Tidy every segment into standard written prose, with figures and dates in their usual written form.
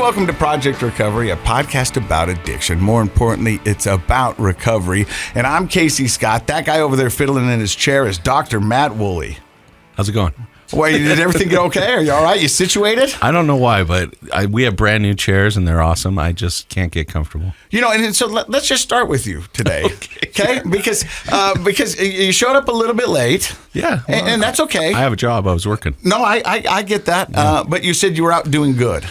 welcome to Project Recovery, a podcast about addiction. More importantly, it's about recovery. And I'm Casey Scott. That guy over there fiddling in his chair is Dr. Matt Woolley. How's it going? Well, did everything get okay? Are you all right? You situated? I don't know why, but we have brand new chairs and they're awesome. I just can't get comfortable. You know, and so let's just start with you today, okay? Because you showed up a little bit late. Yeah. Well, and that's okay. I have a job. I was working. No, I get that. Yeah. But you said you were out doing good.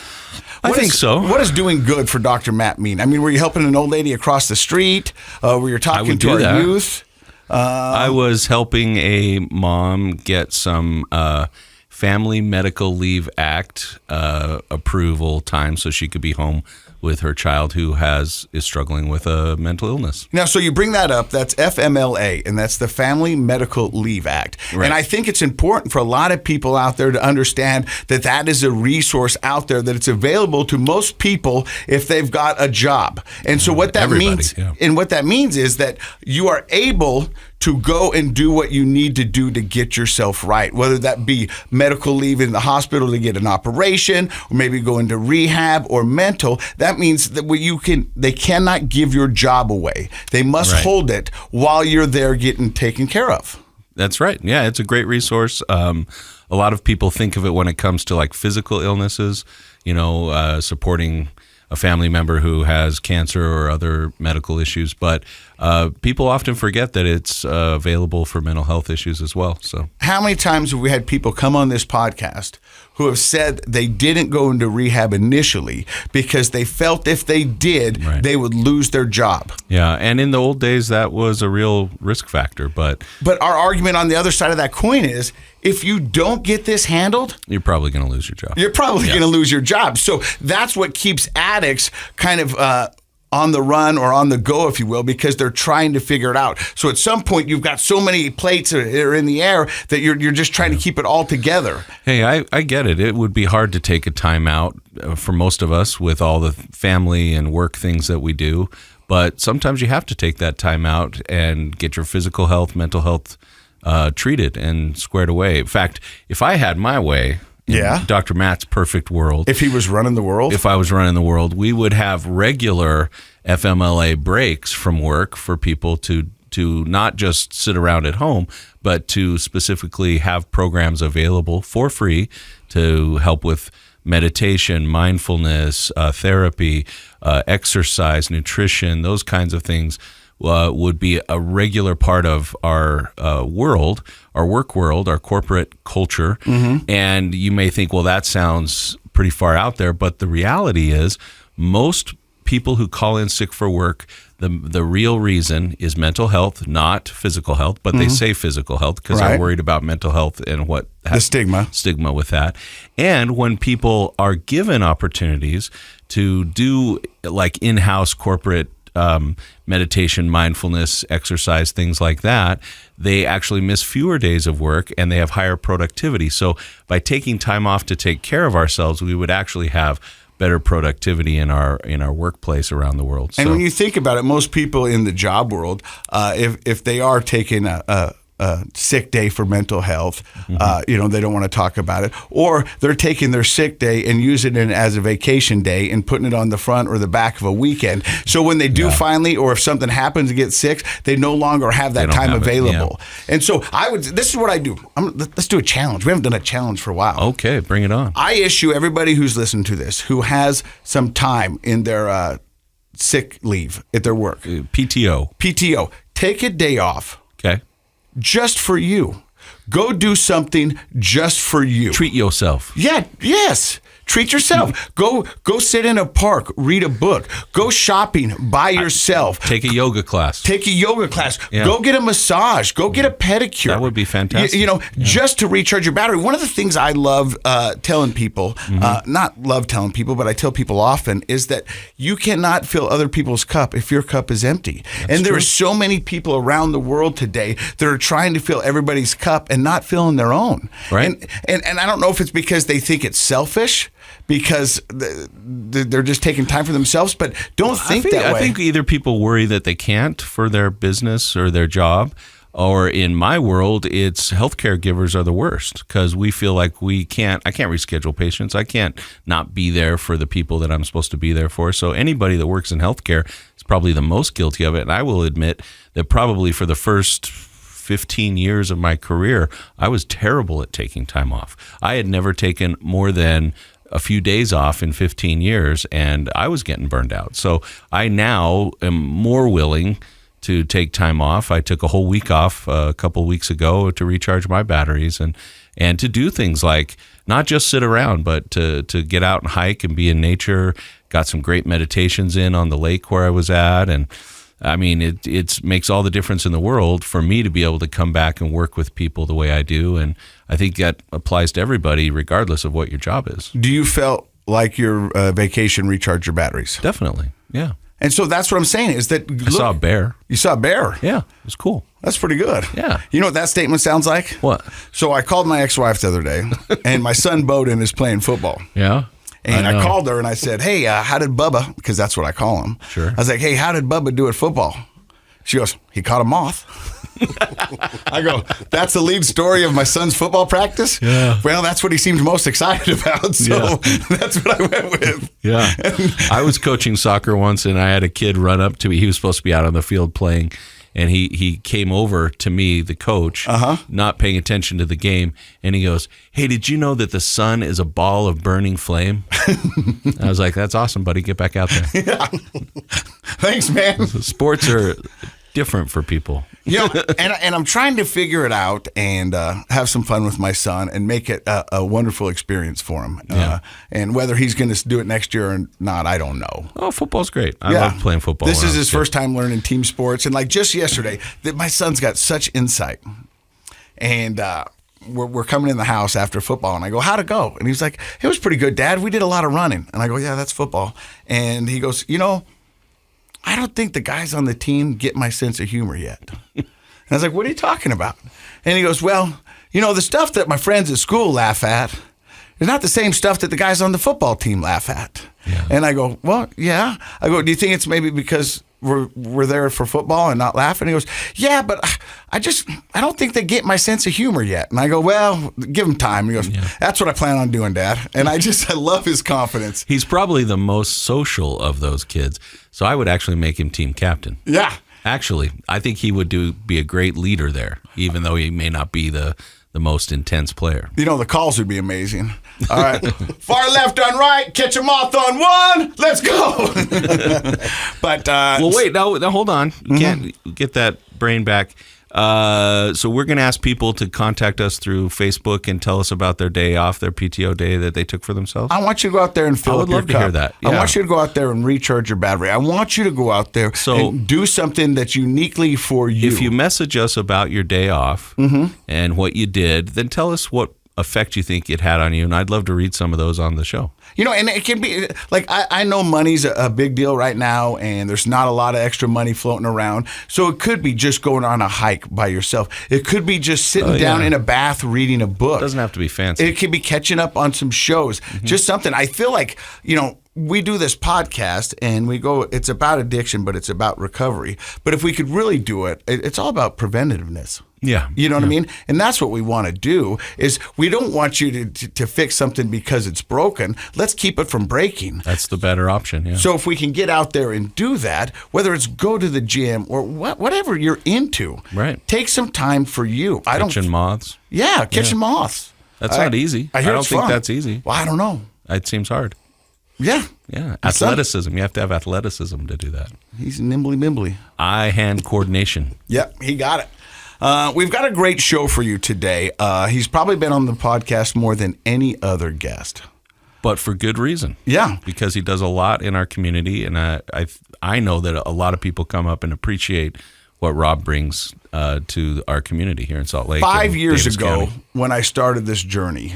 I think so. What does doing good for Dr. Matt mean? I mean, were you helping an old lady across the street? Were you talking to our youth? I was helping a mom get some Family Medical Leave Act approval time so she could be home with her child who is struggling with a mental illness. Now, so you bring that up, that's FMLA, and that's the Family Medical Leave Act. Right. And I think it's important for a lot of people out there to understand that that is a resource out there, that it's available to most people if they've got a job. And so what that means, and what that means is that you are able to go and do what you need to do to get yourself right, whether that be medical leave in the hospital to get an operation, or maybe go into rehab or mental. That means that they cannot give your job away. They must hold it while you're there getting taken care of. That's right. Yeah, it's a great resource. A lot of people think of it when it comes to like physical illnesses, supporting a family member who has cancer or other medical issues, but people often forget that it's available for mental health issues as well. So, how many times have we had people come on this podcast who have said they didn't go into rehab initially because they felt if they did, they would lose their job? Yeah, and in the old days, that was a real risk factor. But our argument on the other side of that coin is, if you don't get this handled, you're probably going to lose your job. You're probably going to lose your job. So that's what keeps addicts kind of on the run or on the go, if you will, because they're trying to figure it out. So at some point, you've got so many plates that are in the air that you're just trying to keep it all together. Hey, I get it. It would be hard to take a time out for most of us with all the family and work things that we do. But sometimes you have to take that time out and get your physical health, mental health treated and squared away. In fact, if I had my way, in Dr. Matt's perfect world, if he was running the world, if I was running the world, we would have regular FMLA breaks from work for people to not just sit around at home, but to specifically have programs available for free to help with meditation, mindfulness, therapy, exercise, nutrition, those kinds of things. Would be a regular part of our world, our work world, our corporate culture. Mm-hmm. And you may think, well, that sounds pretty far out there. But the reality is most people who call in sick for work, the real reason is mental health, not physical health. But they say physical health because they're worried about mental health and what the stigma with that. And when people are given opportunities to do like in-house corporate meditation, mindfulness, exercise, things like that, they actually miss fewer days of work and they have higher productivity. So by taking time off to take care of ourselves, we would actually have better productivity in our workplace around the world. And when you think about it, most people in the job world, if they are taking a sick day for mental health, they don't want to talk about it, or they're taking their sick day and using it as a vacation day and putting it on the front or the back of a weekend. So when they do finally, or if something happens to get sick, they no longer have that time available. And so this is what I do. Let's do a challenge. We haven't done a challenge for a while. Okay, bring it on. I issue everybody who's listening to this, who has some time in their sick leave at their work. PTO. Take a day off. Okay. Just for you. Go do something just for you. Treat yourself. Yes. Treat yourself. Go sit in a park, read a book. Go shopping by yourself. Take a yoga class. Yeah. Go get a massage. Go get a pedicure. That would be fantastic. Just to recharge your battery. One of the things I love telling people, not love telling people, but I tell people often, is that you cannot fill other people's cup if your cup is empty. And there are so many people around the world today that are trying to fill everybody's cup and not filling their own. Right. And I don't know if it's because they think it's selfish, because they're just taking time for themselves, but don't think that way. I think either people worry that they can't for their business or their job, Or in my world, it's healthcare givers are the worst because we feel like I can't reschedule patients. I can't not be there for the people that I'm supposed to be there for. So anybody that works in healthcare is probably the most guilty of it. And I will admit that probably for the first 15 years of my career, I was terrible at taking time off. I had never taken more than a few days off in 15 years, and I was getting burned out. So I now am more willing to take time off. I took a whole week off a couple of weeks ago to recharge my batteries and to do things like not just sit around, but to get out and hike and be in nature. Got some great meditations in on the lake where I was at. And I mean, it makes all the difference in the world for me to be able to come back and work with people the way I do. And I think that applies to everybody regardless of what your job is. Do you felt like your vacation recharged your batteries? Definitely, yeah. And so that's what I'm saying is that... I saw a bear. You saw a bear? Yeah, it was cool. That's pretty good. Yeah. You know what that statement sounds like? What? So I called my ex-wife the other day, and my son Bowden is playing football. Yeah? And I called her and I said, hey, how did Bubba, because that's what I call him. Sure. I was like, hey, how did Bubba do at football? She goes, he caught a moth. I go, that's the lead story of my son's football practice? Yeah. Well, that's what he seemed most excited about, so that's what I went with. Yeah. I was coaching soccer once, and I had a kid run up to me. He was supposed to be out on the field playing, and he came over to me, the coach, not paying attention to the game, and he goes, hey, did you know that the sun is a ball of burning flame? I was like, that's awesome, buddy. Get back out there. Yeah. Thanks, man. Sports are different for people. And I'm trying to figure it out and have some fun with my son and make it a wonderful experience for him. And whether he's going to do it next year or not, I don't know. Oh, football's great. I love playing football. This is his first time learning team sports. And like just yesterday, my son's got such insight. And we're coming in the house after football, and I go, how'd it go? And he's like, it was pretty good, Dad. We did a lot of running. And I go, yeah, that's football. And he goes, I don't think the guys on the team get my sense of humor yet. And I was like, what are you talking about? And he goes, well, the stuff that my friends at school laugh at is not the same stuff that the guys on the football team laugh at. Yeah. And I go, well, yeah. I go, do you think it's maybe because we're there for football and not laughing? And he goes, yeah, but I don't think they get my sense of humor yet. And I go, well, give him time. He goes, that's what I plan on doing, Dad. And I love his confidence. He's probably the most social of those kids. So I would actually make him team captain. Yeah. Actually, I think he would be a great leader there, even though he may not be the most intense player. The calls would be amazing. All right. Far left on right, catch a moth on one, let's go. But well, wait, now hold on. You can't get that brain back. So we're going to ask people to contact us through Facebook and tell us about their day off, their PTO day that they took for themselves. I want you to go out there and fill up your cup. I would love to hear that. Yeah. I want you to go out there and recharge your battery. I want you to go out there and do something that's uniquely for you. If you message us about your day off and what you did, then tell us what effect you think it had on you, and I'd love to read some of those on the show. And it can be like I know money's a big deal right now, and there's not a lot of extra money floating around. So it could be just going on a hike by yourself. It could be just sitting down in a bath reading a book. It doesn't have to be fancy. It could be catching up on some shows. Just something. I feel like, we do this podcast and we go, it's about addiction, but it's about recovery. But if we could really do it, it's all about preventativeness. Yeah. You know what I mean? And that's what we want to do is we don't want you to fix something because it's broken. Let's keep it from breaking. That's the better option. Yeah. So if we can get out there and do that, whether it's go to the gym or whatever you're into, right? Take some time for you. Catching moths. Yeah, catching moths. That's not easy. I don't think that's easy. Well, I don't know. It seems hard. Yeah. Yeah. Athleticism. You have to have athleticism to do that. He's nimbly. Eye-hand coordination. Yep, he got it. We've got a great show for you today. He's probably been on the podcast more than any other guest. But for good reason. Yeah. Because he does a lot in our community, and I know that a lot of people come up and appreciate what Rob brings to our community here in Salt Lake. 5 years Davis ago, County. when I started this journey,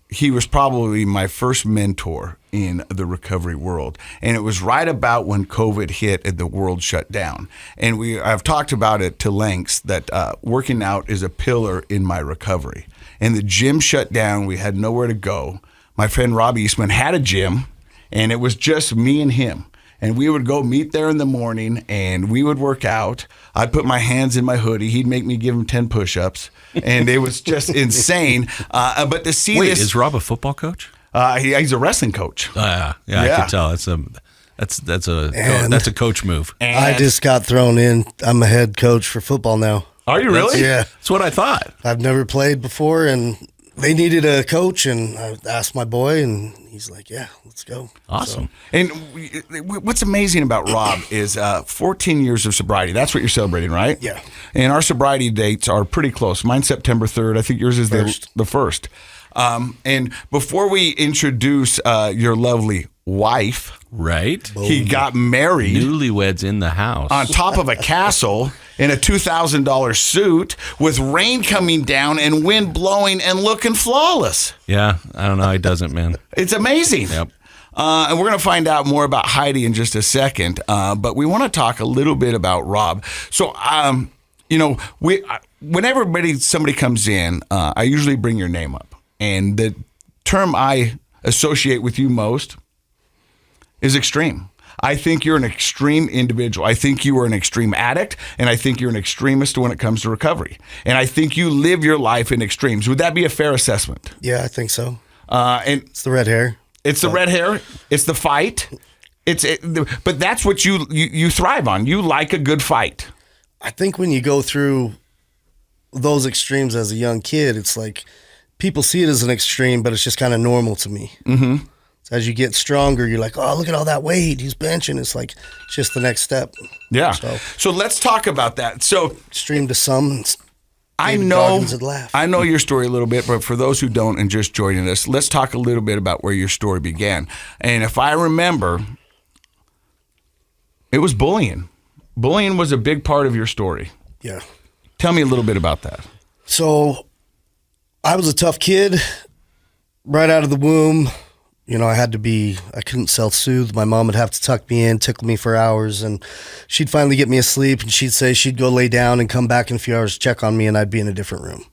he was probably my first mentor in the recovery world. And it was right about when COVID hit and the world shut down. And I've talked about it to lengths that working out is a pillar in my recovery. And the gym shut down. We had nowhere to go. My friend Rob Eastman had a gym, and it was just me and him. and we would go meet there in the morning, and we would work out. I'd put my hands in my hoodie. He'd make me give him 10 push-ups, and it was just insane. But to see Wait, this, is Rob a football coach? he's a wrestling coach. Yeah, I could tell. That's a coach move. And I just got thrown in. I'm a head coach for football now. Are you really? Yeah. That's what I thought. I've never played before, and they needed a coach, and I asked my boy, and he's like, yeah, let's go. Awesome. So, And what's amazing about Rob is 14 years of sobriety. That's what you're celebrating, right? Yeah. And our sobriety dates are pretty close. Mine's September 3rd. I think yours is the 1st. And before we introduce your lovely wife, Right? he got married Newlyweds in the house. on top of a castle in a $2,000 suit with rain coming down and wind blowing and looking flawless. Yeah, I don't know how he does it, man. It's amazing. Yep. And we're going to find out more about Heidi in just a second. But we want to talk a little bit about Rob. So, whenever somebody comes in, I usually bring your name up. And the term I associate with you most is extreme. I think you're an extreme individual. I think you are an extreme addict, and I think you're an extremist when it comes to recovery. And I think you live your life in extremes. Would that be a fair assessment? yeah, I think so. And It's the red hair. it's the red hair. It's the fight. But that's what you thrive on. You like a good fight. I think when you go through those extremes as a young kid, it's like people see it as an extreme, but it's just kind of normal to me. Mm-hmm. So as you get stronger, you're like, oh, look at all that weight he's benching. It's like it's just the next step. Yeah. So So let's talk about that. So extreme to some. I David know Goggins would laugh. I know your story a little bit, but for those who don't and just joining us, let's talk a little bit about where your story began. And if I remember, it was bullying. Bullying was a big part of your story. Yeah. Tell me a little bit about that. So I was a tough kid right out of the womb. I couldn't self-soothe. My mom would have to tuck me in, tickle me for hours, and she'd finally get me asleep, and she'd say she'd go lay down and come back in a few hours to check on me, and I'd be in a different room.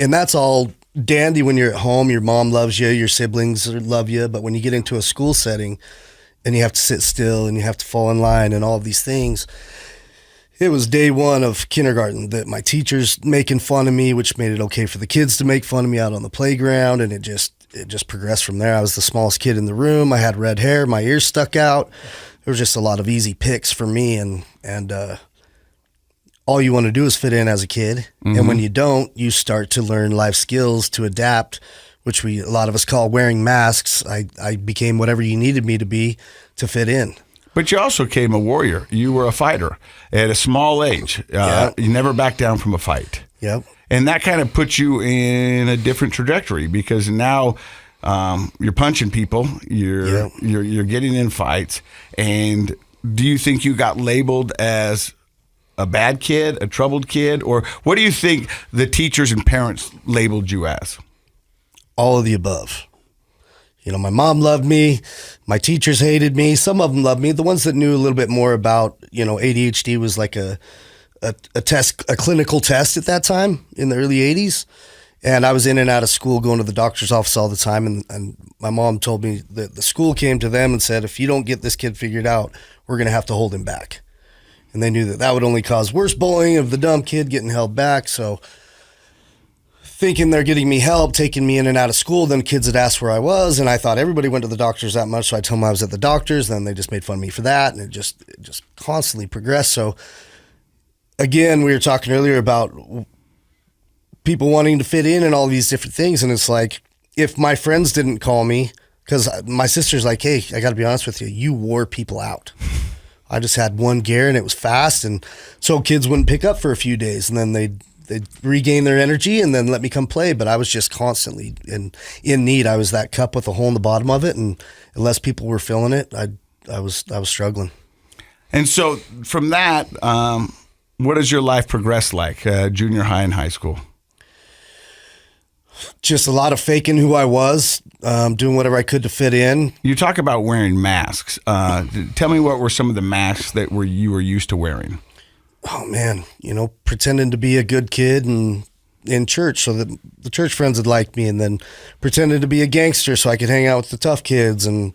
And that's all dandy when you're at home. Your mom loves you, your siblings love you, but when you get into a school setting and you have to sit still and you have to fall in line and all of these things, it was day one of kindergarten that my teachers making fun of me, which made it okay for the kids to make fun of me out on the playground, and it just progressed from there. I was the smallest kid in the room. I had red hair. My ears stuck out. There was just a lot of easy picks for me, and all you want to do is fit in as a kid. Mm-hmm. And when you don't, you start to learn life skills to adapt, which a lot of us call wearing masks. I became whatever you needed me to be to fit in. But you also became a warrior. You were a fighter at a small age. You never backed down from a fight. Yep. And that kind of puts you in a different trajectory because now you're punching people, you're getting in fights. And do you think you got labeled as a bad kid, a troubled kid, or what do you think the teachers and parents labeled you as? All of the above. My mom loved me. My teachers hated me. Some of them loved me. The ones that knew a little bit more about, ADHD was like a clinical test at that time in the early 80s. And I was in and out of school going to the doctor's office all the time. And my mom told me that the school came to them and said, if you don't get this kid figured out, we're going to have to hold him back. And they knew that would only cause worse bullying of the dumb kid getting held back. So thinking they're getting me help, taking me in and out of school, then kids had asked where I was. And I thought everybody went to the doctors that much. So I told them I was at the doctor's. Then they just made fun of me for that. And it just constantly progressed. So again, we were talking earlier about people wanting to fit in and all these different things. And it's like, if my friends didn't call me, because my sister's like, hey, I got to be honest with you, you wore people out. I just had one gear and it was fast. And so kids wouldn't pick up for a few days and then they'd regain their energy and then let me come play. But I was just constantly in need. I was that cup with a hole in the bottom of it. And unless people were filling it, I was struggling. And so from that, what does your life progress like, junior high and high school? Just a lot of faking who I was, doing whatever I could to fit in. You talk about wearing masks. Tell me what were some of the masks that you were used to wearing? Oh man, pretending to be a good kid and in church so that the church friends would like me, and then pretended to be a gangster so I could hang out with the tough kids and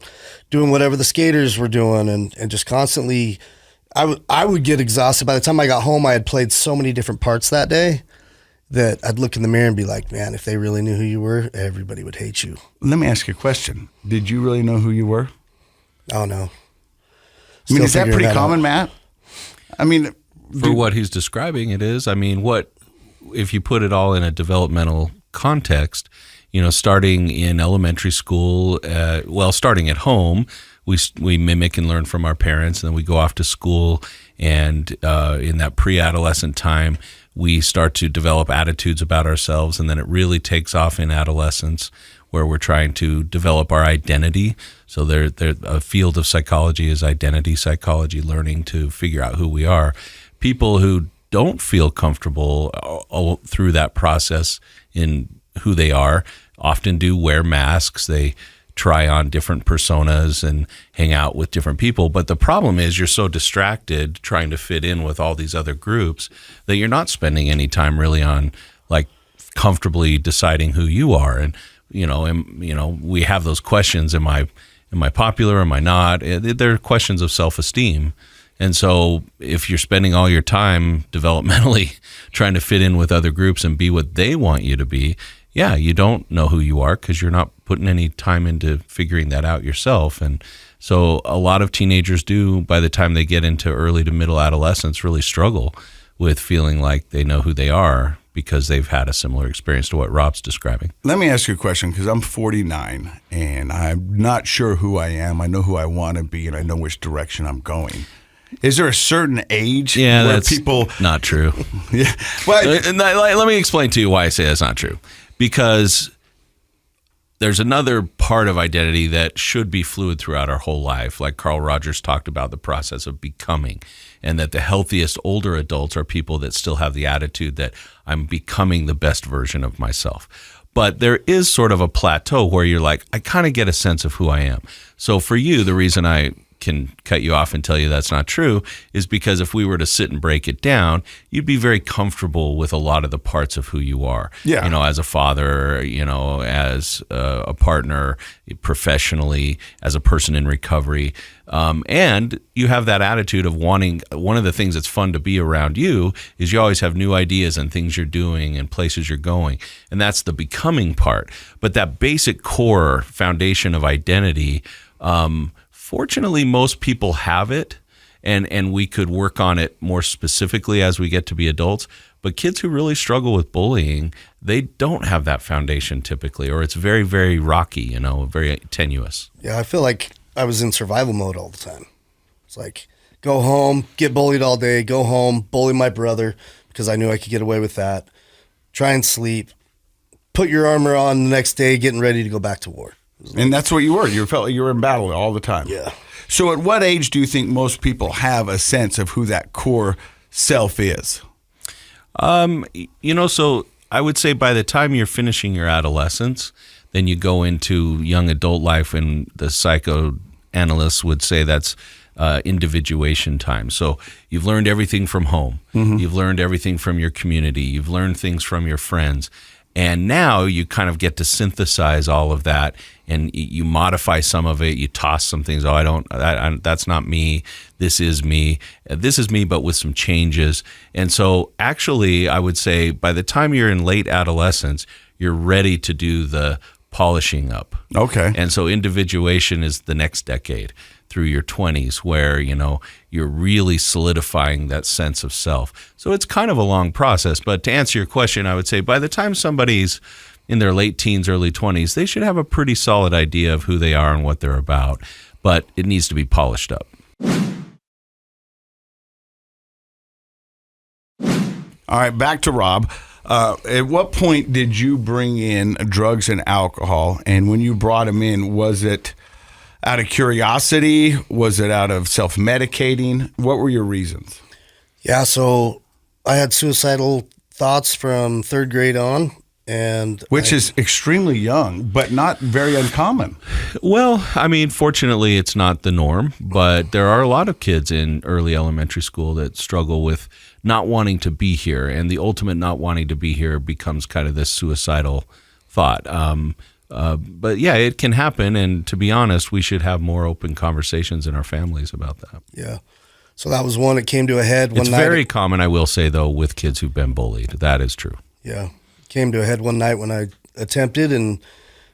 doing whatever the skaters were doing, and just constantly I would get exhausted. By the time I got home, I had played so many different parts that day that I'd look in the mirror and be like, man, if they really knew who you were, everybody would hate you. Let me ask you a question. Did you really know who you were? Oh, no. I mean, is that pretty common, Matt? I mean, for what he's describing, it is. I mean, what if you put it all in a developmental context? You know, starting in elementary school, starting at home, we mimic and learn from our parents, and then we go off to school, and in that pre-adolescent time, we start to develop attitudes about ourselves, and then it really takes off in adolescence, where we're trying to develop our identity. So a field of psychology is identity psychology, learning to figure out who we are. People who don't feel comfortable through that process in who they are often do wear masks. They try on different personas and hang out with different people. But the problem is you're so distracted trying to fit in with all these other groups that you're not spending any time really on like comfortably deciding who you are. And we have those questions: Am I popular? Am I not? They're questions of self-esteem. And so if you're spending all your time developmentally trying to fit in with other groups and be what they want you to be, yeah, you don't know who you are because you're not putting any time into figuring that out yourself. And so a lot of teenagers do, by the time they get into early to middle adolescence, really struggle with feeling like they know who they are because they've had a similar experience to what Rob's describing. Let me ask you a question, because I'm 49 and I'm not sure who I am. I know who I want to be and I know which direction I'm going. Is there a certain age where that's people... not true. Yeah. Well, let me explain to you why I say that's not true. Because there's another part of identity that should be fluid throughout our whole life. Like Carl Rogers talked about the process of becoming, and that the healthiest older adults are people that still have the attitude that I'm becoming the best version of myself. But there is sort of a plateau where you're like, I kind of get a sense of who I am. So for you, the reason I can cut you off and tell you that's not true is because if we were to sit and break it down, you'd be very comfortable with a lot of the parts of who you are. Yeah. As a father, as a partner, professionally, as a person in recovery. And you have that attitude of wanting, one of the things that's fun to be around you is you always have new ideas and things you're doing and places you're going. And that's the becoming part. But that basic core foundation of identity, fortunately, most people have it, and we could work on it more specifically as we get to be adults. But kids who really struggle with bullying, they don't have that foundation typically, or it's very, very rocky, very tenuous. Yeah, I feel like I was in survival mode all the time. It's like, go home, get bullied all day, go home, bully my brother because I knew I could get away with that, try and sleep, put your armor on the next day, getting ready to go back to war. And that's what you were. You felt like you were in battle all the time. Yeah. So at what age do you think most people have a sense of who that core self is? So I would say by the time you're finishing your adolescence, then you go into young adult life, and the psychoanalysts would say that's individuation time. So you've learned everything from home. Mm-hmm. You've learned everything from your community. You've learned things from your friends. And now you kind of get to synthesize all of that, and you modify some of it. You toss some things. That's not me. This is me. This is me, but with some changes. And so actually, I would say by the time you're in late adolescence, you're ready to do the polishing up. Okay. And so individuation is the next decade through your 20s, where you're really solidifying that sense of self. So it's kind of a long process, but to answer your question, I would say by the time somebody's in their late teens, early 20s, they should have a pretty solid idea of who they are and what they're about, but it needs to be polished up. All right, back to Rob. At what point did you bring in drugs and alcohol? And when you brought him in, was it out of curiosity? Was it out of self-medicating? What were your reasons? Yeah, so I had suicidal thoughts from third grade on, and which is extremely young, but not very uncommon. Well, I mean, fortunately, it's not the norm, but there are a lot of kids in early elementary school that struggle with not wanting to be here, and the ultimate not wanting to be here becomes kind of this suicidal thought. But yeah, it can happen, and to be honest, we should have more open conversations in our families about that. Yeah. So that was one that came to a head one It's night. very common, I will say, though, with kids who've been bullied. That is true. Yeah. Came to a head one night when I attempted, and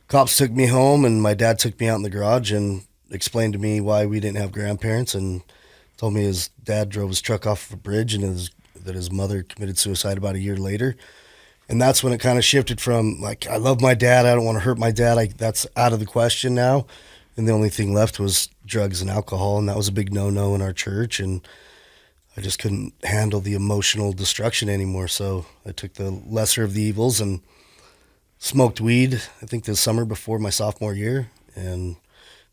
cops took me home, and my dad took me out in the garage and explained to me why we didn't have grandparents, and told me his dad drove his truck off of a bridge and that his mother committed suicide about a year later. And that's when it kind of shifted from, like, I love my dad, I don't want to hurt my dad, that's out of the question now. And the only thing left was drugs and alcohol, and that was a big no-no in our church, and I just couldn't handle the emotional destruction anymore. So I took the lesser of the evils and smoked weed, I think the summer before my sophomore year. And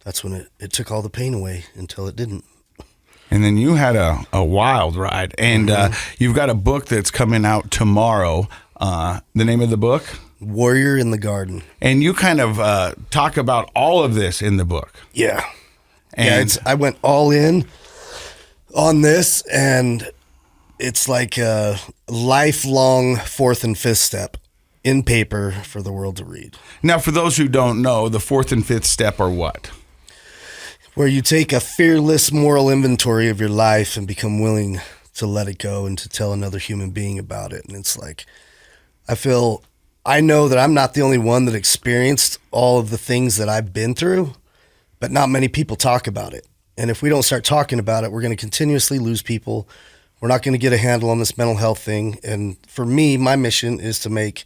that's when it took all the pain away until it didn't. And then you had a wild ride. And you've got a book that's coming out tomorrow. The name of the book? Warrior in the Garden. And you kind of talk about all of this in the book. Yeah. And I went all in on this, and it's like a lifelong fourth and fifth step in paper for the world to read. Now, for those who don't know, the fourth and fifth step are what? Where you take a fearless moral inventory of your life and become willing to let it go and to tell another human being about it. And it's like, I know that I'm not the only one that experienced all of the things that I've been through, but not many people talk about it. And if we don't start talking about it, we're going to continuously lose people. We're not going to get a handle on this mental health thing. And for me, my mission is to make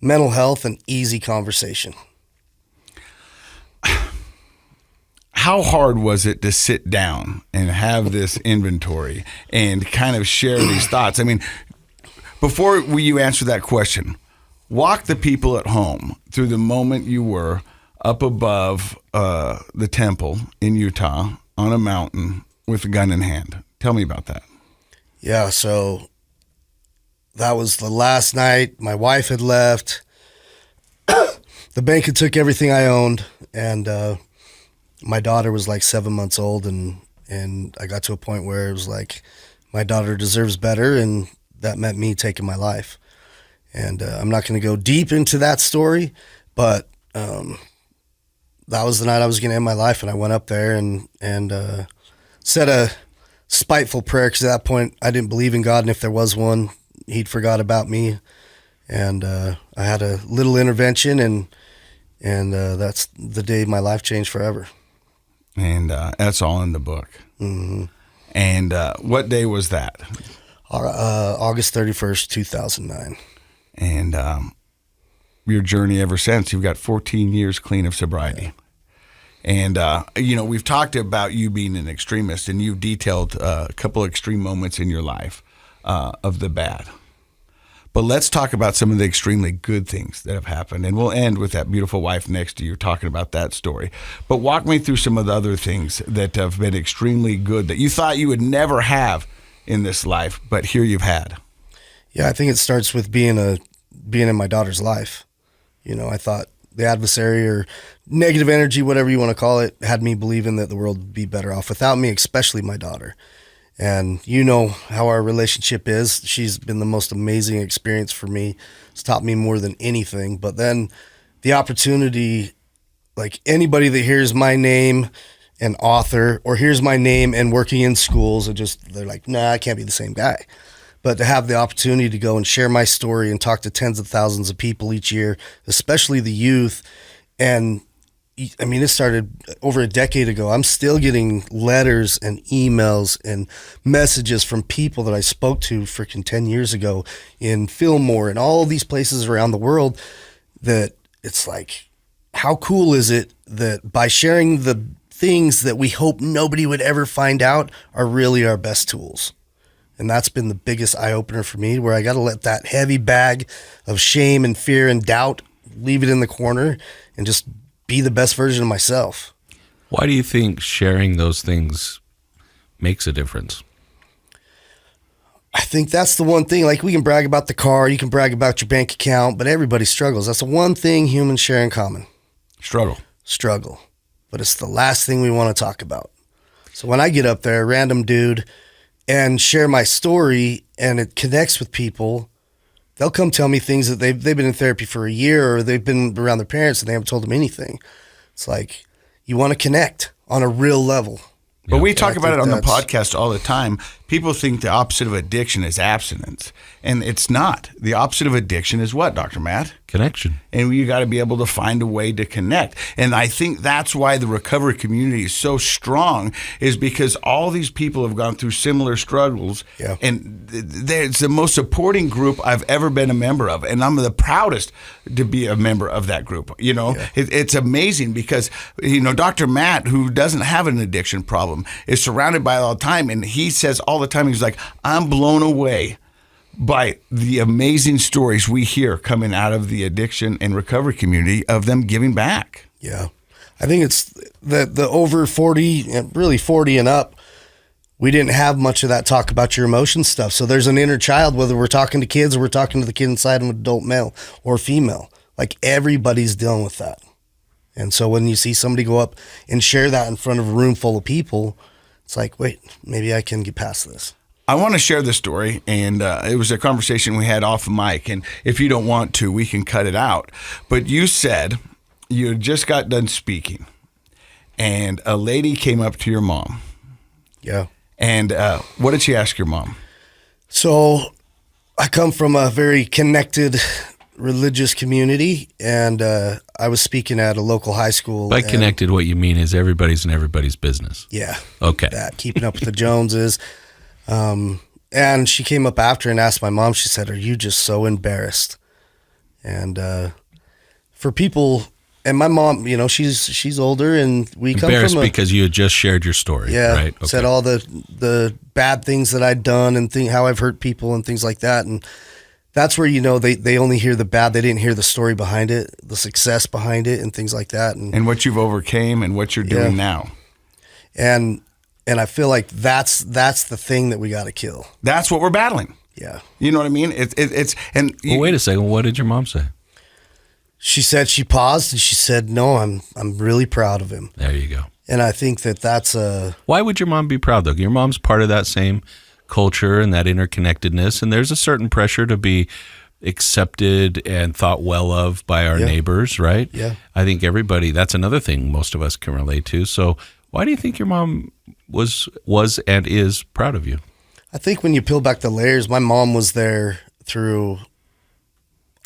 mental health an easy conversation. How hard was it to sit down and have this inventory and kind of share these thoughts? I mean, before you answer that question, walk the people at home through the moment you were up above the temple in Utah on a mountain with a gun in hand. Tell me about that. Yeah, so that was the last night. My wife had left. The bank had took everything I owned, and my daughter was like 7 months old, and I got to a point where it was like, my daughter deserves better, and that meant me taking my life. And I'm not going to go deep into that story, but that was the night I was going to end my life, and I went up there and said a spiteful prayer, because at that point I didn't believe in God, and if there was one, he'd forgot about me. And I had a little intervention, and that's the day my life changed forever. And that's all in the book. Mm-hmm. And what day was that? August 31st, 2009. And your journey ever since. You've got 14 years clean of sobriety. And, we've talked about you being an extremist, and you've detailed a couple of extreme moments in your life of the bad. But let's talk about some of the extremely good things that have happened. And we'll end with that beautiful wife next to you talking about that story. But walk me through some of the other things that have been extremely good that you thought you would never have in this life, but here you've had. Yeah, I think it starts with being in my daughter's life. I thought the adversary or negative energy, whatever you want to call it, had me believing that the world would be better off without me, especially my daughter. And you know how our relationship is. She's been the most amazing experience for me. It's taught me more than anything. But then the opportunity, like anybody that hears my name and author, or hears my name and working in schools, they're like, nah, I can't be the same guy. But to have the opportunity to go and share my story and talk to tens of thousands of people each year, especially the youth, and I mean, it started over a decade ago. I'm still getting letters and emails and messages from people that I spoke to freaking 10 years ago in Fillmore and all these places around the world, that it's like, how cool is it that by sharing the things that we hope nobody would ever find out are really our best tools? And that's been the biggest eye-opener for me, where I got to let that heavy bag of shame and fear and doubt, leave it in the corner and just be the best version of myself. Why do you think sharing those things makes a difference? I think that's the one thing. Like, we can brag about the car, you can brag about your bank account, but everybody struggles. That's the one thing humans share in common. Struggle. But it's the last thing we want to talk about. So when I get up there, a random dude, and share my story and it connects with people, they'll come tell me things that they've been in therapy for a year, or they've been around their parents and they haven't told them anything. It's like, you want to connect on a real level. But we talk about it on the podcast all the time. People think the opposite of addiction is abstinence, and it's not. The opposite of addiction is what, Dr. Matt? Connection. And you got to be able to find a way to connect. And I think that's why the recovery community is so strong, is because all these people have gone through similar struggles. Yeah. And it's the most supporting group I've ever been a member of. And I'm the proudest to be a member of that group. You know, it's amazing because, you know, Dr. Matt, who doesn't have an addiction problem, is surrounded by it all the time. And he says all the time, he's like, I'm blown away by the amazing stories we hear coming out of the addiction and recovery community of them giving back. Yeah. I think it's the over 40, really 40 and up, we didn't have much of that talk about your emotion stuff. So there's an inner child, whether we're talking to kids or we're talking to the kid inside an adult male or female. Like, everybody's dealing with that. And so when you see somebody go up and share that in front of a room full of people, it's like, wait, maybe I can get past this. I want to share the story, and it was a conversation we had off mic, and if you don't want to, we can cut it out. But you said you had just got done speaking, and a lady came up to your mom. Yeah. And what did she ask your mom? So I come from a very connected religious community, and I was speaking at a local high school. By connected, what you mean is everybody's in everybody's business. Yeah. Okay. That, keeping up with the Joneses. And she came up after and asked my mom, she said, are you just so embarrassed? And for people, and my mom, you know, she's older, and we come from embarrassed because you had just shared your story. Yeah, right? Okay. Said all the bad things that I'd done and how I've hurt people and things like that. And that's where, you know, they only hear the bad. They didn't hear the story behind it, the success behind it, and things like that. And what you've overcame and what you're doing now. And I feel like that's the thing that we got to kill. That's what we're battling. Yeah. You know what I mean? Well, wait a second. What did your mom say? She said, she paused and she said, no, I'm really proud of him. There you go. And I think that's Why would your mom be proud, though? Your mom's part of that same culture and that interconnectedness, and there's a certain pressure to be accepted and thought well of by our neighbors, right? Yeah. I think everybody, that's another thing most of us can relate to. So why do you think your mom was and is proud of you? I think when you peel back the layers, my mom was there through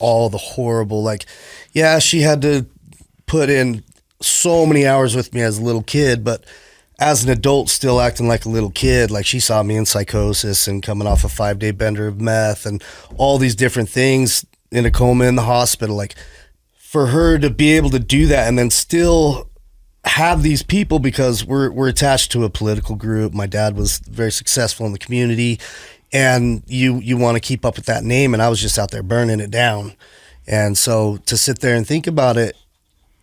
all the horrible, she had to put in so many hours with me as a little kid, but as an adult still acting like a little kid. Like, she saw me in psychosis and coming off a 5-day bender of meth and all these different things, in a coma in the hospital. Like, for her to be able to do that and then still have these people, because we're attached to a political group. My dad was very successful in the community, and you want to keep up with that name, and I was just out there burning it down. And so to sit there and think about it,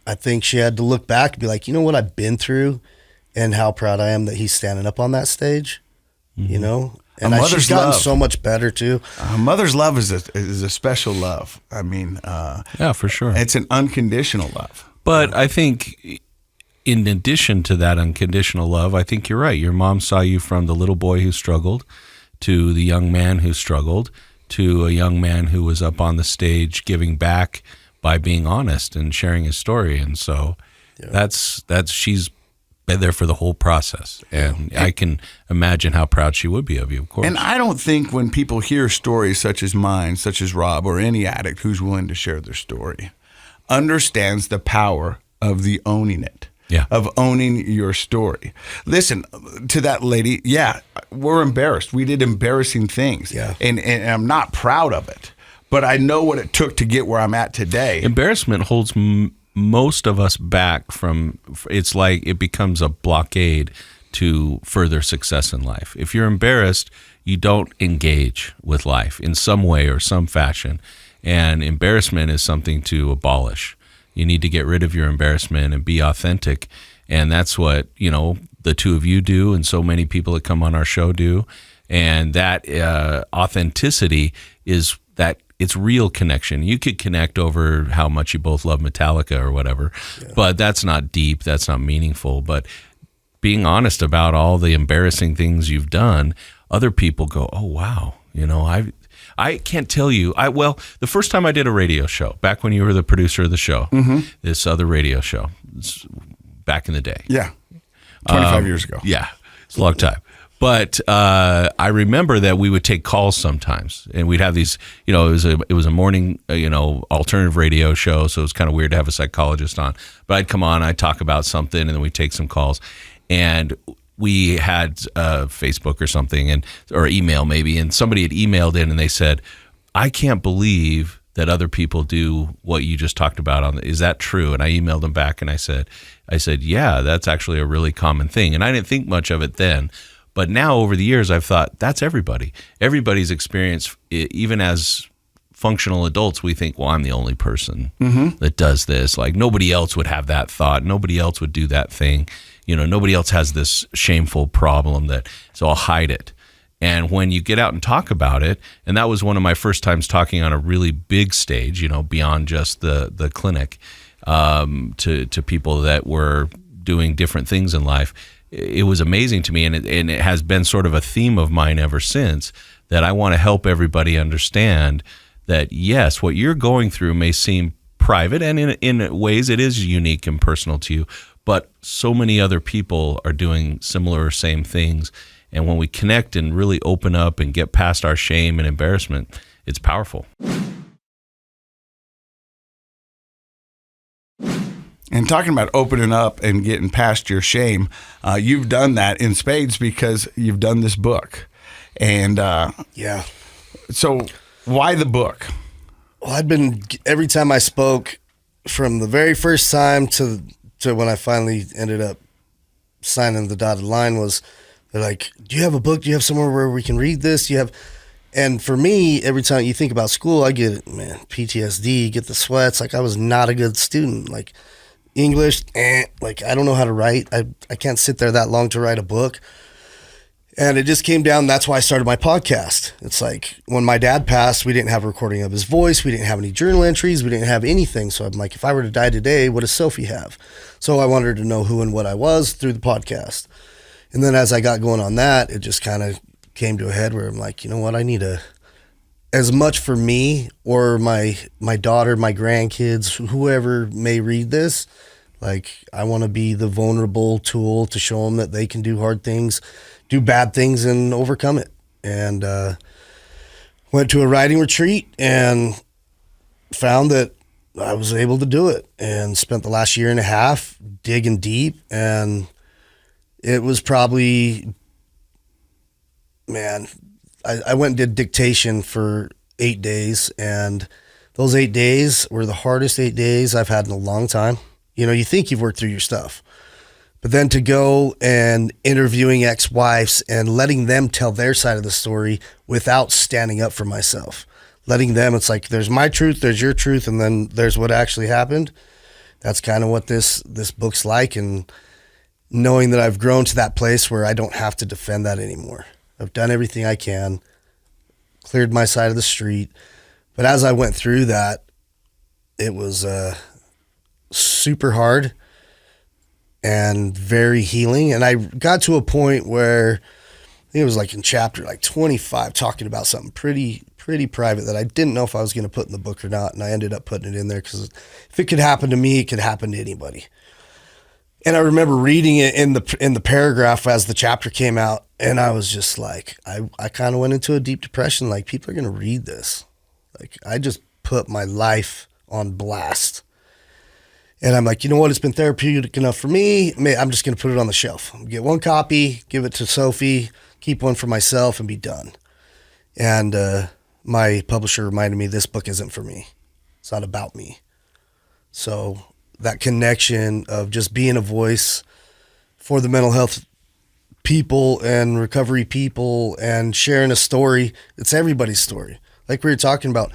I think she had to look back and be like, you know what I've been through and how proud I am that he's standing up on that stage, you know? And she's gotten so much better too. Mother's love is a special love. I mean, yeah, for sure. It's an unconditional love. But I think in addition to that unconditional love, I think you're right. Your mom saw you from the little boy who struggled to the young man who struggled to a young man who was up on the stage giving back by being honest and sharing his story. And so that's she's been there for the whole process. And I can imagine how proud she would be of you, of course. And I don't think when people hear stories such as mine, such as Rob, or any addict who's willing to share their story, understands the power of the owning it. Yeah. Of owning your story. Listen to that lady. Yeah, we're embarrassed. We did embarrassing things. Yeah. And I'm not proud of it, but I know what it took to get where I'm at today. Embarrassment holds most of us back from, it's like it becomes a blockade to further success in life. If you're embarrassed, you don't engage with life in some way or some fashion. And embarrassment is something to abolish. You need to get rid of your embarrassment and be authentic. And that's what, the two of you do, and so many people that come on our show do. And that authenticity is that it's real connection. You could connect over how much you both love Metallica or whatever, but that's not deep. That's not meaningful. But being honest about all the embarrassing things you've done, other people go, oh, wow. I can't tell you. Well, the first time I did a radio show, back when you were the producer of the show, this other radio show, back in the day. Yeah. 25 years ago. Yeah. It's a long time. But I remember that we would take calls sometimes, and we'd have these. It was a morning, alternative radio show, so it was kind of weird to have a psychologist on. But I'd come on, I'd talk about something, and then we'd take some calls, and we had Facebook or something, or email maybe, and somebody had emailed in, and they said, "I can't believe that other people do what you just talked about. Is that true?" And I emailed them back, and I said, "Yeah, that's actually a really common thing." And I didn't think much of it then. But now over the years, I've thought that's everybody. Everybody's experience, even as functional adults, we think, well, I'm the only person that does this. Like nobody else would have that thought. Nobody else would do that thing. Nobody else has this shameful problem so I'll hide it. And when you get out and talk about it, and that was one of my first times talking on a really big stage, beyond just the clinic, to people that were doing different things in life. It was amazing to me, and it has been sort of a theme of mine ever since, that I want to help everybody understand that, yes, what you're going through may seem private, and in ways it is unique and personal to you, but so many other people are doing similar or same things. And when we connect and really open up and get past our shame and embarrassment, it's powerful. And talking about opening up and getting past your shame, you've done that in spades because you've done this book. And so why the book? Well, every time I spoke, from the very first time to when I finally ended up signing the dotted line, they're like, do you have a book? Do you have somewhere where we can read this? And for me, every time you think about school, I get it, man, PTSD, get the sweats. Like I was not a good student. Like English, like I don't know how to write. I can't sit there that long to write a book. And it just came down. That's why I started my podcast. It's like when my dad passed, we didn't have a recording of his voice. We didn't have any journal entries. We didn't have anything. So I'm like, if I were to die today, what does Sophie have? So I wanted to know who and what I was through the podcast. And then as I got going on that, it just kind of came to a head where I'm like, you know what? I need as much for me or my daughter, my grandkids, whoever may read this. Like I want to be the vulnerable tool to show them that they can do hard things, do bad things, and overcome it. And went to a writing retreat and found that I was able to do it, and spent the last year and a half digging deep. And it was probably, man, I went and did dictation for 8 days, and those 8 days were the hardest 8 days I've had in a long time. You think you've worked through your stuff, but then to go and interviewing ex-wives and letting them tell their side of the story without standing up for myself, letting them, it's like, there's my truth, there's your truth, and then there's what actually happened. That's kind of what this book's like. And knowing that I've grown to that place where I don't have to defend that anymore. I've done everything I can, cleared my side of the street. But as I went through that, it was super hard and very healing. And I got to a point where I think it was like in chapter 25, talking about something pretty private that I didn't know if I was going to put in the book or not. And I ended up putting it in there because if it could happen to me, it could happen to anybody. And I remember reading it in the paragraph as the chapter came out, and I was just like, I kind of went into a deep depression. Like, people are going to read this. Like, I just put my life on blast. And I'm like, you know what? It's been therapeutic enough for me. I'm just going to put it on the shelf. Get one copy, give it to Sophie, keep one for myself, and be done. And my publisher reminded me, this book isn't for me. It's not about me. So that connection of just being a voice for the mental health people and recovery people and sharing a story, it's everybody's story. Like we were talking about,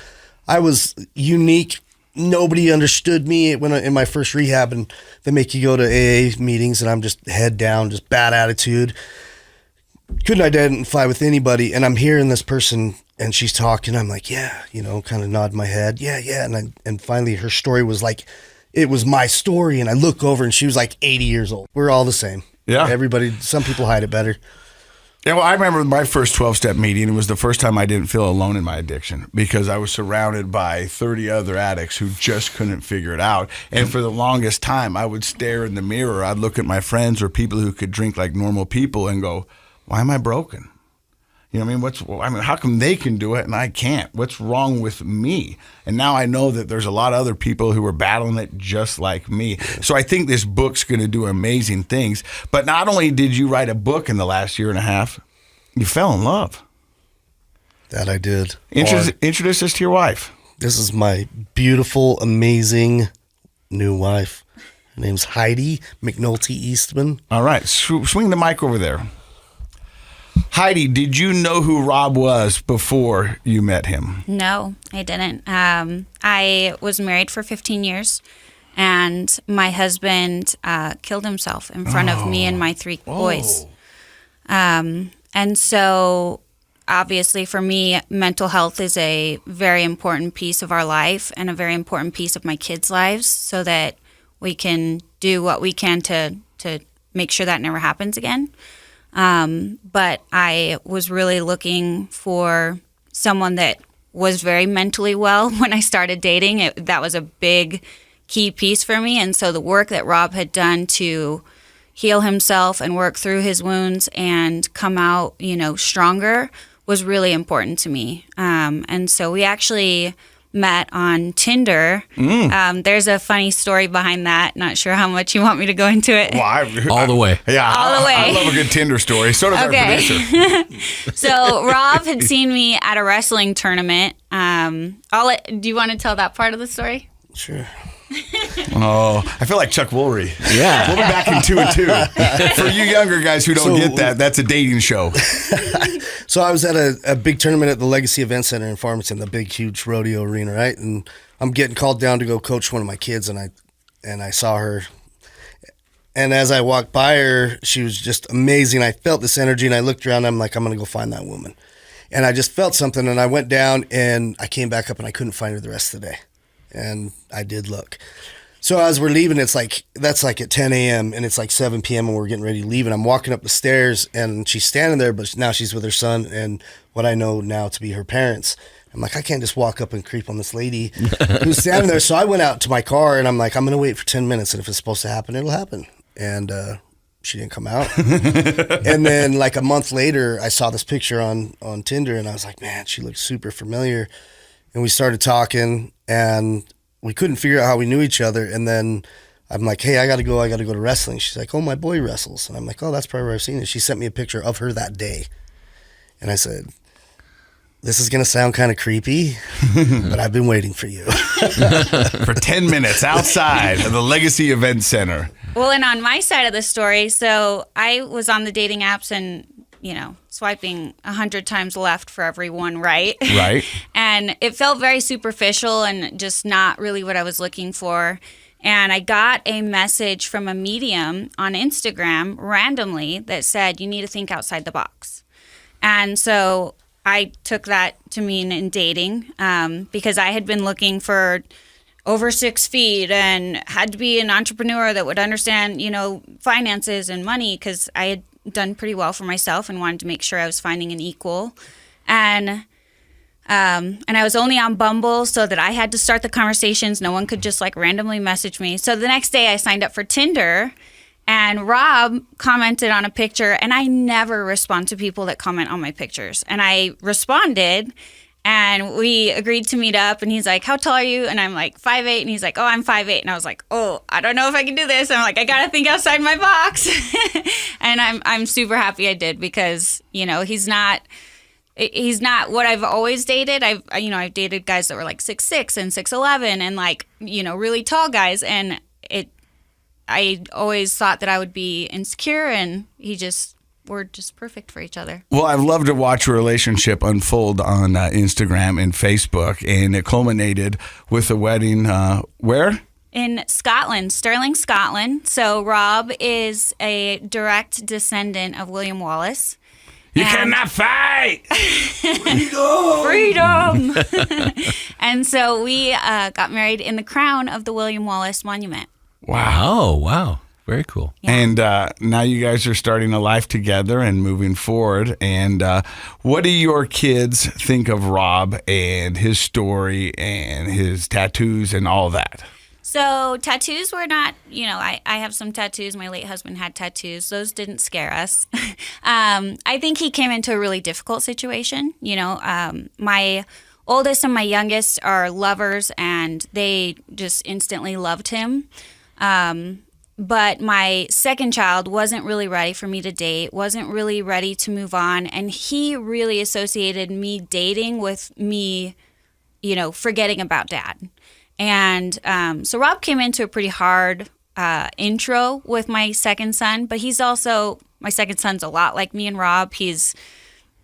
I was unique. Nobody understood me in my first rehab, and they make you go to AA meetings, and I'm just head down, just bad attitude. couldn't identify with anybody. And I'm hearing this person and she's talking. I'm like, yeah, kind of nod my head. Yeah. And finally her story was like, it was my story. And I look over and she was like 80 years old. We're all the same. Yeah. Everybody, some people hide it better. Yeah, well, I remember my first 12-step meeting. It was the first time I didn't feel alone in my addiction because I was surrounded by 30 other addicts who just couldn't figure it out. And for the longest time, I would stare in the mirror. I'd look at my friends or people who could drink like normal people and go, why am I broken? You know what I mean? How come they can do it and I can't? What's wrong with me? And now I know that there's a lot of other people who are battling it just like me. So I think this book's going to do amazing things. But not only did you write a book in the last year and a half, you fell in love. That I did. Introduce us to your wife. This is my beautiful, amazing new wife. Her name's Heidi McNulty Eastman. All right. Swing the mic over there. Heidi, did you know who Rob was before you met him? No, I didn't. I was married for 15 years, and my husband killed himself in front of me and my 3 boys. And so, obviously, for me, mental health is a very important piece of our life and a very important piece of my kids' lives so that we can do what we can to make sure that never happens again. But I was really looking for someone that was very mentally well when I started dating. That was a big key piece for me. And so the work that Rob had done to heal himself and work through his wounds and come out, stronger was really important to me. And so we actually met on Tinder. There's a funny story behind that. Not sure how much you want me to go into it. Well, all the way. Yeah, all the way. I love a good Tinder story. So does our producer. So Rob had seen me at a wrestling tournament. Do you want to tell that part of the story? Sure. Oh, I feel like Chuck Woolley. Yeah. We'll be back in 2 and 2. For you younger guys who don't get that, that's a dating show. So I was at a big tournament at the Legacy Event Center in Farmington, the big, huge rodeo arena, right? And I'm getting called down to go coach one of my kids, and I saw her. And as I walked by her, she was just amazing. I felt this energy, and I looked around, and I'm like, I'm going to go find that woman. And I just felt something, and I went down, and I came back up, and I couldn't find her the rest of the day. And I did look. So as we're leaving, that's like at 10 a.m. and it's like 7 p.m. and we're getting ready to leave. And I'm walking up the stairs and she's standing there, but now she's with her son and what I know now to be her parents. I'm like, I can't just walk up and creep on this lady who's standing there. So I went out to my car and I'm like, I'm going to wait for 10 minutes. And if it's supposed to happen, it'll happen. And she didn't come out. And then like a month later, I saw this picture on Tinder and I was like, man, she looks super familiar. And we started talking and we couldn't figure out how we knew each other. And then I'm like, hey, I got to go to wrestling. She's like, oh, my boy wrestles. And I'm like, oh, that's probably where I've seen it. She sent me a picture of her that day. And I said, this is going to sound kind of creepy, but I've been waiting for you. For 10 minutes outside of the Legacy Event Center. Well, and on my side of the story, so I was on the dating apps and, swiping 100 times left for every one right. Right. And it felt very superficial and just not really what I was looking for. And I got a message from a medium on Instagram randomly that said, you need to think outside the box. And so I took that to mean in dating because I had been looking for over 6 feet and had to be an entrepreneur that would understand, finances and money because I had done pretty well for myself and wanted to make sure I was finding an equal. And I was only on Bumble so that I had to start the conversations. No one could just randomly message me. So the next day I signed up for Tinder and Rob commented on a picture and I never respond to people that comment on my pictures. And I responded and we agreed to meet up and he's like, how tall are you? And I'm like 5'8", and he's like, oh, I'm 5'8". And I was like, oh, I don't know if I can do this. And I'm like, I got to think outside my box. And I'm super happy I did because, he's not what I've always dated. I've dated guys that were 6'6" and 6'11" and really tall guys. And I always thought that I would be insecure and we're just perfect for each other. Well, I've loved to watch your relationship unfold on Instagram and Facebook, and it culminated with a wedding where? In Scotland, Stirling, Scotland. So Rob is a direct descendant of William Wallace, You cannot fight. Freedom. And so we got married in the crown of the William Wallace Monument. Wow. Oh, wow. Very cool. Yeah. And now you guys are starting a life together and moving forward. And what do your kids think of Rob and his story and his tattoos and all that? So tattoos were not, I have some tattoos. My late husband had tattoos. Those didn't scare us. I think he came into a really difficult situation. My oldest and my youngest are lovers, and they just instantly loved him. But my second child wasn't really ready for me to date, wasn't really ready to move on. And he really associated me dating with me, forgetting about dad. And so Rob came into a pretty hard intro with my second son, but my second son's a lot like me and Rob. He's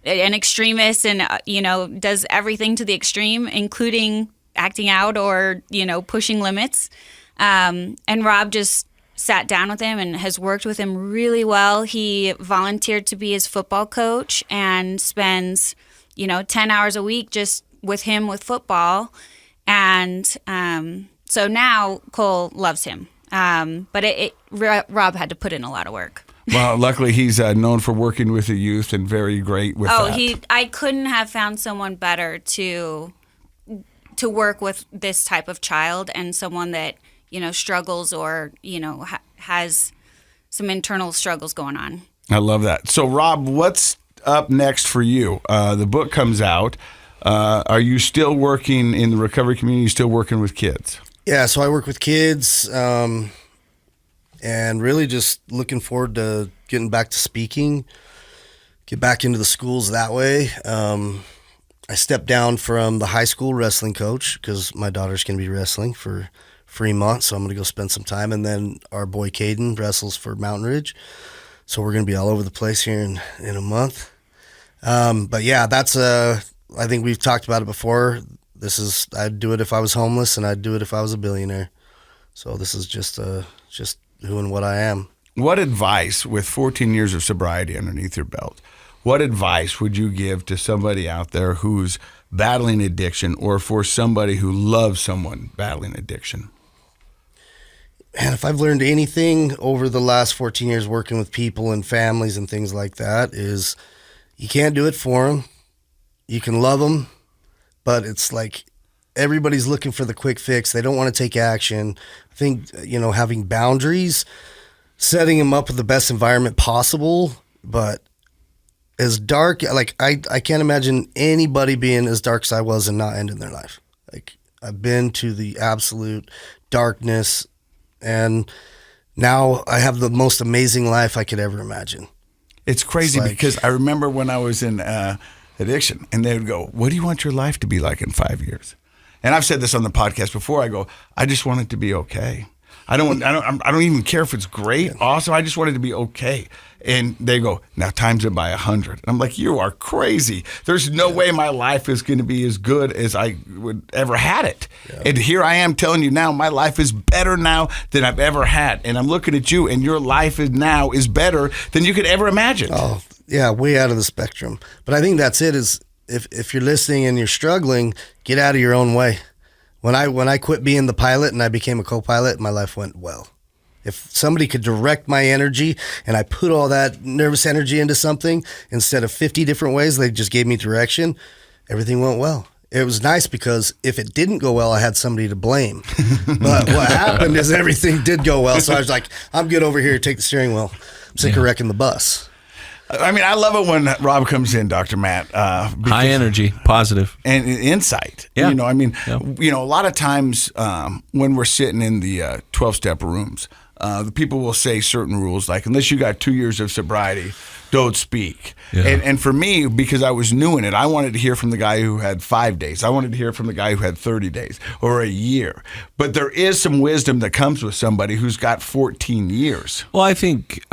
an extremist and, does everything to the extreme, including acting out or, pushing limits. And Rob just sat down with him and has worked with him really well. He volunteered to be his football coach and spends, 10 hours a week just with him with football. And so now Cole loves him. But Rob had to put in a lot of work. Well, luckily he's known for working with the youth and very great with that. I couldn't have found someone better to work with this type of child and someone that, struggles or, has some internal struggles going on. I love that. So, Rob, what's up next for you? The book comes out. Are you still working in the recovery community? You still working with kids? Yeah, so I work with kids, and really just looking forward to getting back to speaking, get back into the schools that way. I stepped down from the high school wrestling coach because my daughter's going to be wrestling for 3 months, so I'm going to go spend some time. And then our boy Caden wrestles for Mountain Ridge, so we're going to be all over the place here in a month. But yeah, that's I think we've talked about it before. I'd do it if I was homeless, and I'd do it if I was a billionaire. So this is just who and what I am. What advice, with 14 years of sobriety underneath your belt, what advice would you give to somebody out there who's battling addiction, or for somebody who loves someone battling addiction? And if I've learned anything over the last 14 years working with people and families and things like that, is you can't do it for them. You can love them, but it's like everybody's looking for the quick fix. They don't want to take action. I think, having boundaries, setting them up with the best environment possible, but as dark, like I can't imagine anybody being as dark as I was and not ending their life. Like, I've been to the absolute darkness, and now I have the most amazing life I could ever imagine. It's crazy because I remember when I was in addiction, and they would go, "What do you want your life to be like in 5 years?" And I've said this on the podcast before. I go, "I just want it to be okay. I don't even care if it's great, awesome. I just want it to be okay." And they go, "Now times it by 100." And I'm like, "You are crazy. There's no way my life is going to be as good as I would ever had it." Yeah. And here I am telling you now, my life is better now than I've ever had. And I'm looking at you, and your life is better than you could ever imagine. Oh, yeah, way out of the spectrum. But I think that's it. Is if you're listening and you're struggling, get out of your own way. When I quit being the pilot and I became a co-pilot, my life went well. If somebody could direct my energy and I put all that nervous energy into something instead of 50 different ways, they just gave me direction, everything went well. It was nice because if it didn't go well, I had somebody to blame. But what happened is everything did go well. So I was like, I'm good over here. Take the steering wheel. I'm sick of wrecking the bus. I mean, I love it when Rob comes in, Dr. Matt. High energy, positive. And insight. Yeah. A lot of times when we're sitting in the 12-step rooms, the people will say certain rules, like, unless you got 2 years of sobriety, don't speak. Yeah. And for me, because I was new in it, I wanted to hear from the guy who had 5 days. I wanted to hear from the guy who had 30 days or a year. But there is some wisdom that comes with somebody who's got 14 years. Well, I think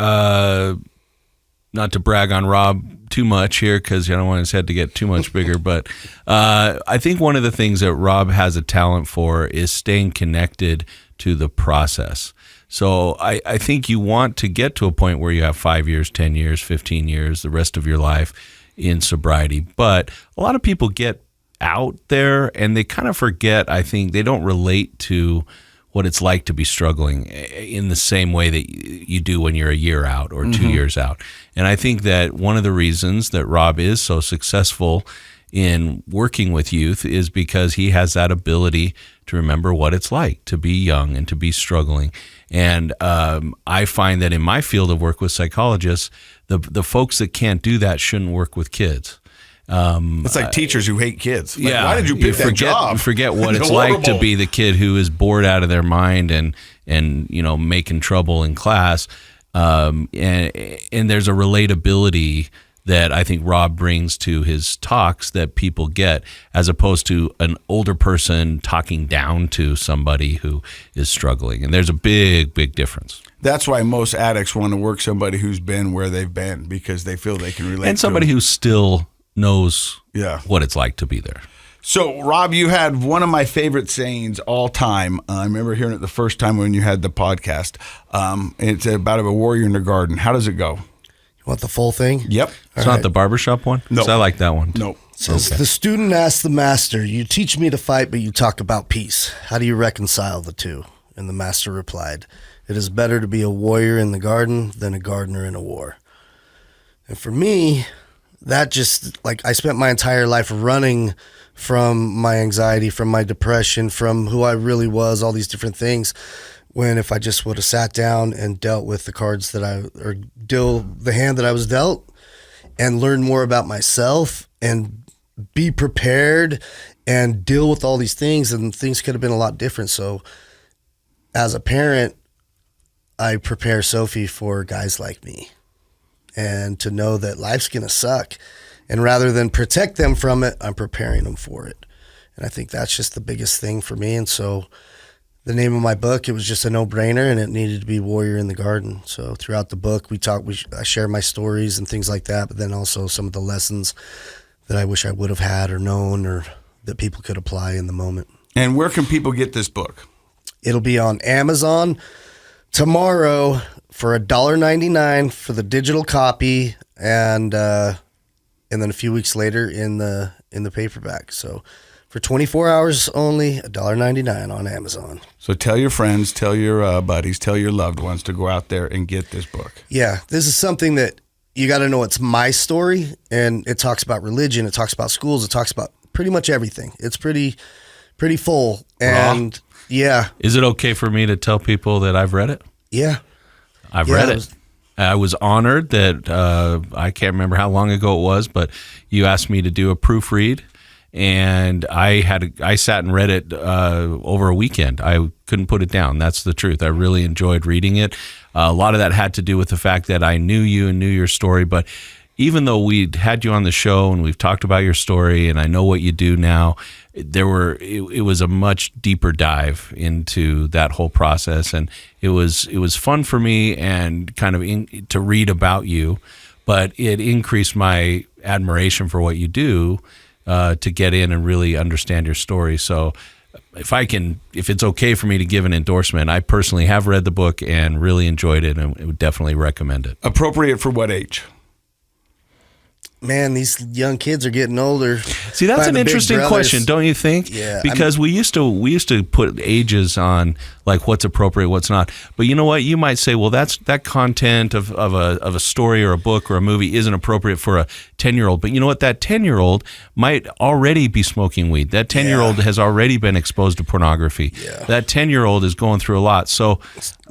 not to brag on Rob too much here because I don't want his head to get too much bigger, but I think one of the things that Rob has a talent for is staying connected to the process. So I think you want to get to a point where you have 5 years, 10 years, 15 years, the rest of your life in sobriety. But a lot of people get out there and they kind of forget, I think, they don't relate to what it's like to be struggling in the same way that you do when you're a year out or 2 years out. And I think that one of the reasons that Rob is so successful in working with youth is because he has that ability to remember what it's like to be young and to be struggling. And I find that in my field of work with psychologists, the folks that can't do that shouldn't work with kids. It's like teachers who hate kids. Like, why did you pick that job? Forget what it's like to be the kid who is bored out of their mind and making trouble in class. And there's a relatability that I think Rob brings to his talks that people get, as opposed to an older person talking down to somebody who is struggling. And there's a big, big difference. That's why most addicts want to work somebody who's been where they've been, because they feel they can relate. And somebody who still knows what it's like to be there. So, Rob, you had one of my favorite sayings all time. I remember hearing it the first time when you had the podcast. It's about a warrior in the garden. How does it go? You want the full thing? Yep. It's not the barbershop one? No. I like that one. No. Says, the student asked the master, "You teach me to fight, but you talk about peace. How do you reconcile the two?" And the master replied, "It is better to be a warrior in the garden than a gardener in a war." And for me, that just, like, I spent my entire life running from my anxiety, from my depression, from who I really was, all these different things. When if I just would have sat down and dealt with the cards the hand that I was dealt, and learn more about myself and be prepared and deal with all these things, and things could have been a lot different. So as a parent, I prepare Sophie for guys like me, and to know that life's going to suck. And rather than protect them from it, I'm preparing them for it. And I think that's just the biggest thing for me. And so the name of my book, it was just a no-brainer, and it needed to be Warrior in the Garden. So throughout the book, I share my stories and things like that, but then also some of the lessons that I wish I would have had or known, or that people could apply in the moment. And where can people get this book? It'll be on Amazon tomorrow for $1.99 for the digital copy, and then a few weeks later in the paperback. So for 24 hours only, $1.99 on Amazon. So tell your friends, tell your buddies, tell your loved ones to go out there and get this book. Yeah, this is something that you got to know. It's my story, and it talks about religion, it talks about schools, it talks about pretty much everything. It's pretty full. And yeah. Is it okay for me to tell people that I've read it? Yeah. I've read it. I was honored that I can't remember how long ago it was, but you asked me to do a proofread, and I sat and read it over a weekend. I couldn't put it down. That's the truth. I really enjoyed reading it. A lot of that had to do with the fact that I knew you and knew your story, but even though we'd had you on the show and we've talked about your story and I know what you do now, it was a much deeper dive into that whole process, and it was fun for me and kind of to read about you, but it increased my admiration for what you do to get in and really understand your story. So if it's okay for me to give an endorsement, I personally have read the book and really enjoyed it, and would definitely recommend it. Appropriate for what age? Man, these young kids are getting older. See, that's an interesting question, don't you think? Yeah. Because we used to put ages on, like, what's appropriate, what's not. But you know what? You might say, well, that content of a story or a book or a movie isn't appropriate for a 10-year-old. But you know what? That 10-year-old might already be smoking weed. That 10-year-old has already been exposed to pornography. Yeah. That 10-year-old is going through a lot. So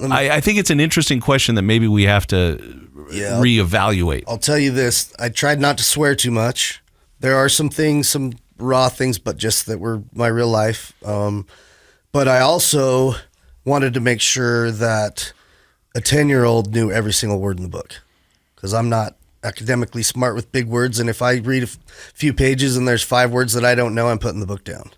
I think it's an interesting question that maybe we have to reevaluate. I'll tell you this. I tried not to swear too much. There are some things, some raw things, but just that were my real life. But I also wanted to make sure that a 10-year-old knew every single word in the book, because I'm not academically smart with big words. And if I read a few pages and there's 5 words that I don't know, I'm putting the book down.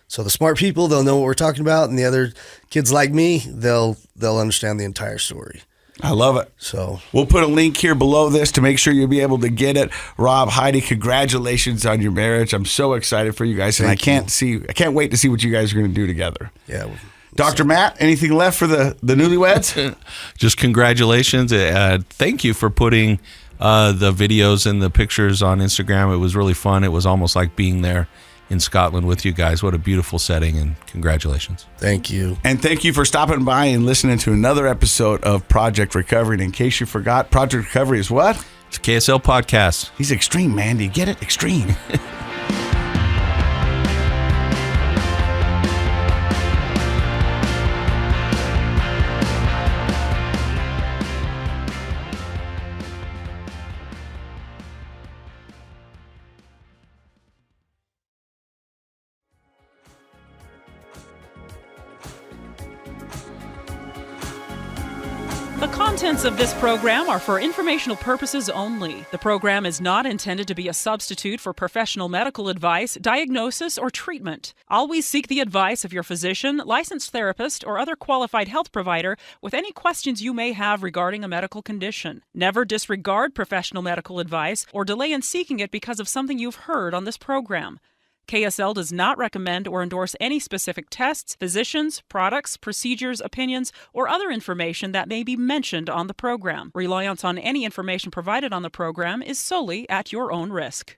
So the smart people, they'll know what we're talking about. And the other kids like me, they'll understand the entire story. I love it. So we'll put a link here below this to make sure you'll be able to get it. Rob, Heidi, congratulations on your marriage. I'm so excited for you guys, and I can't wait to see what you guys are going to do together. Yeah. Dr. Matt, anything left for the newlyweds? Just congratulations. Thank you for putting the videos and the pictures on Instagram. It was really fun. It was almost like being there in Scotland with you guys. What a beautiful setting, and congratulations. Thank you. And thank you for stopping by and listening to another episode of Project Recovery. And in case you forgot, Project Recovery is what? It's a KSL podcast. He's extreme, man. Do you get it? Extreme. The contents of this program are for informational purposes only. The program is not intended to be a substitute for professional medical advice, diagnosis, or treatment. Always seek the advice of your physician, licensed therapist, or other qualified health provider with any questions you may have regarding a medical condition. Never disregard professional medical advice or delay in seeking it because of something you've heard on this program. KSL does not recommend or endorse any specific tests, physicians, products, procedures, opinions, or other information that may be mentioned on the program. Reliance on any information provided on the program is solely at your own risk.